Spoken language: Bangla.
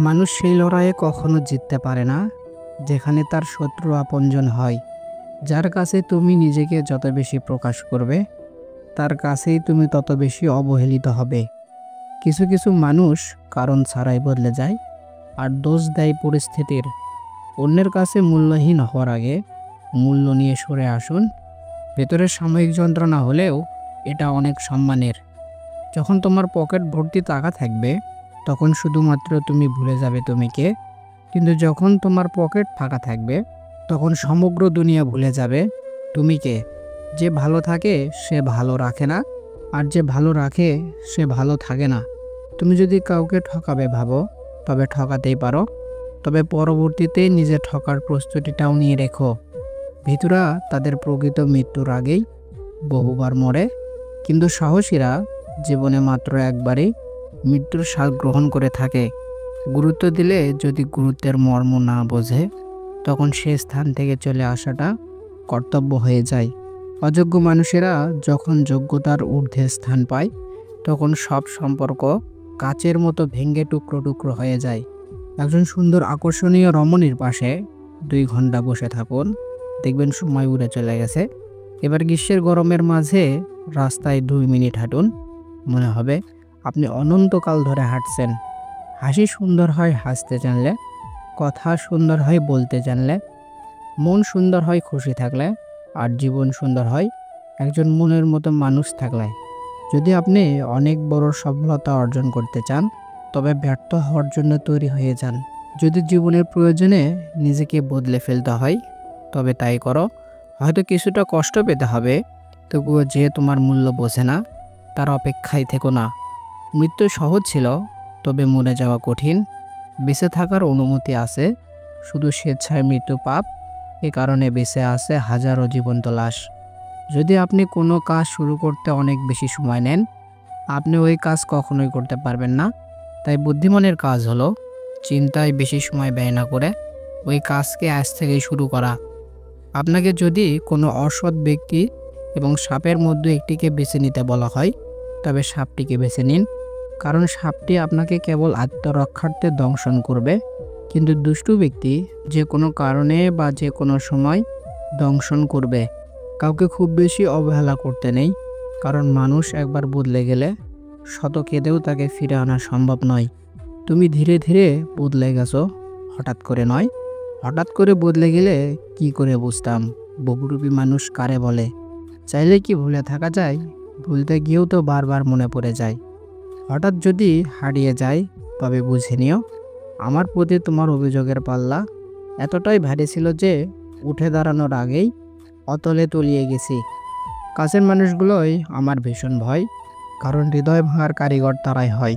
মানুষ সেই লড়াইয়ে কখনো জিততে পারে না যেখানে তার শত্রু আপনজন হয়। যার কাছে তুমি নিজেকে যত বেশি প্রকাশ করবে তার কাছেই তুমি তত বেশি অবহেলিত হবে। কিছু কিছু মানুষ কারণ ছাড়াই বদলে যায় আর দোষ দেয় পরিস্থিতির। অন্যের কাছে মূল্যহীন হওয়ার আগে মূল্য নিয়ে সরে আসুন। ভেতরের সাময়িক যন্ত্রণা হলেও এটা অনেক সম্মানের। যখন তোমার পকেট ভর্তি টাকা থাকবে তখন শুধুমাত্র তুমি ভুলে যাবে তুমি কে। কিন্তু যখন তোমার পকেট ফাঁকা থাকবে তখন সমগ্র দুনিয়া ভুলে যাবে তুমি কে। যে ভালো থাকে সে ভালো রাখে না, আর যে ভালো রাখে সে ভালো থাকে না। তুমি যদি কাউকে ঠকাবে ভাবো তবে ঠকাতেই পারো, তবে পরবর্তীতে নিজে ঠকার প্রস্তুতিটাও নিয়ে রেখো। ভিতুরা তাদের প্রকৃত মৃত্যুর আগেই বহুবার মরে, কিন্তু সাহসীরা জীবনে মাত্র একবারই মৃত্যুর স্বাদ গ্রহণ করে থাকে। গুরুত্ব দিলে যদি গুরুত্বের মর্ম না বোঝে তখন সে স্থান থেকে চলে আসাটা কর্তব্য হয়ে যায়। অযোগ্য মানুষেরা যখন যোগ্যতার ঊর্ধ্বে স্থান পায় তখন সব সম্পর্ক কাচের মতো ভেঙে টুকরো টুকরো হয়ে যায়। একজন সুন্দর আকর্ষণীয় রমণীর পাশে 2 ঘন্টা বসে থাকুন, দেখবেন সময় উড়ে চলে গেছে। এবার গ্রীষ্মের গরমের মাঝে রাস্তায় 2 মিনিট হাঁটুন, মনে হবে আপনি অনন্তকাল ধরে হাঁটছেন। হাসি সুন্দর হয় হাসতে জানলে, কথা সুন্দর হয় বলতে জানলে, মন সুন্দর হয় খুশি থাকলে, আর জীবন সুন্দর হয় একজন মনের মতো মানুষ থাকলে। যদি আপনি অনেক বড় সফলতা অর্জন করতে চান তবে ব্যর্থ হওয়ার জন্য তৈরি হয়ে যান। যদি জীবনের প্রয়োজনে নিজেকে বদলে ফেলতে হয় তবে তাই করো। হয়তো কিছুটা কষ্ট পেতে হবে, তবুও যে তোমার মূল্য বোঝে না তার অপেক্ষায় থেকো না। মৃত্যু সহজ ছিল, তবে মরে যাওয়া কঠিন। বেঁচে থাকার অনুমতি আছে, শুধু স্বেচ্ছায় মৃত্যু পাপ। এ কারণে বেঁচে আছে হাজারো জীবন্ত লাশ। যদি আপনি কোনো কাজ শুরু করতে অনেক বেশি সময় নেন, আপনি ওই কাজ কখনোই করতে পারবেন না। তাই বুদ্ধিমানের কাজ হলো চিন্তায় বেশি সময় ব্যয় না করে ওই কাজকে আজ থেকেই শুরু করা। আপনাকে যদি কোনো অসৎ ব্যক্তি এবং সাপের মধ্যে একটিকে বেছে নিতে বলা হয় তবে সাপটিকে বেছে নিন, কারণ সাপটি আপনাকে কেবল আত্মরক্ষার্থে দংশন করবে, কিন্তু দুষ্টু ব্যক্তি যে কোনো কারণে বা যে কোনো সময় দংশন করবে। কাউকে খুব বেশি অবহেলা করতে নেই, কারণ মানুষ একবার বদলে গেলে শত কেঁদেও তাকে ফিরে আনা সম্ভব নয়। তুমি ধীরে ধীরে বদলে গেছো, হঠাৎ করে নয়। হঠাৎ করে বদলে গেলে কি করে বুঝতাম বহুরূপী মানুষ কারে বলে। চাইলে কি ভুলে থাকা যায়? ভুলতে গিয়েও তো বারবার মনে পড়ে যায়। হঠাৎ যদি হারিয়ে যায় তবে বুঝে নিও আমার প্রতি তোমার অভিযোগের পাল্লা এতটাই ভারী ছিল যে উঠে দাঁড়ানোর আগেই অতলে তলিয়ে গেছি। কাছের মানুষগুলোই আমার ভীষণ ভয়, কারণ হৃদয় ভাঙার কারিগর তারাই হয়।